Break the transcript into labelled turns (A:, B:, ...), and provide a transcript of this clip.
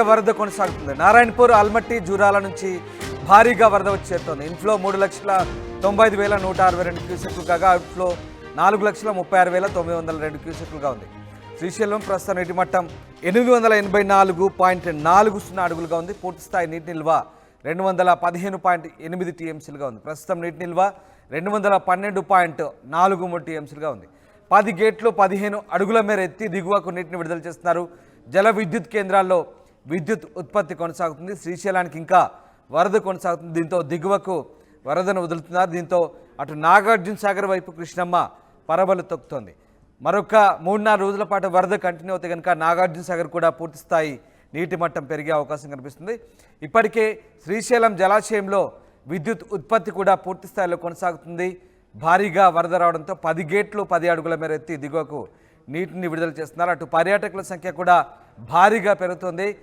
A: వరద కొనసాగుతుంది. నారాయణపూర్, ఆల్మట్టి, జూరాల నుంచి భారీగా వరద వచ్చి చేరుతోంది. ఇన్ఫ్లో 3,95,162 క్యూసెక్లు కాగా అవుట్ఫ్లో 4,36,902 క్యూసెక్లుగా ఉంది. శ్రీశైలం ప్రస్తుత నీటి మట్టం 884.40 అడుగులుగా ఉంది. పూర్తిస్థాయి నీటి నిల్వ 215.8 టీఎంసీలుగా ఉంది. ప్రస్తుతం నీటి నిల్వ 212.43 టీఎంసీలుగా ఉంది. 10 గేట్లు 15 అడుగుల మేర ఎత్తి దిగువకు నీటిని విడుదల చేస్తున్నారు. జల విద్యుత్ కేంద్రాల్లో విద్యుత్ ఉత్పత్తి కొనసాగుతుంది. శ్రీశైలానికి ఇంకా వరద కొనసాగుతుంది. దీంతో దిగువకు వరదను వదులుతున్నారు. దీంతో అటు నాగార్జున సాగర్ వైపు కృష్ణమ్మ పరబలు తొక్కుతోంది. మరొక 3-4 రోజుల పాటు వరద కంటిన్యూ అవుతే కనుక నాగార్జున సాగర్ కూడా పూర్తిస్థాయి నీటి మట్టం పెరిగే అవకాశం కనిపిస్తుంది. ఇప్పటికే శ్రీశైలం జలాశయంలో విద్యుత్ ఉత్పత్తి కూడా పూర్తి స్థాయిలో కొనసాగుతుంది. భారీగా వరద రావడంతో 10 గేట్లు 10 అడుగుల మేర ఎత్తి దిగువకు నీటిని విడుదల చేస్తున్నారు. అటు పర్యాటకుల సంఖ్య కూడా భారీగా పెరుగుతోంది.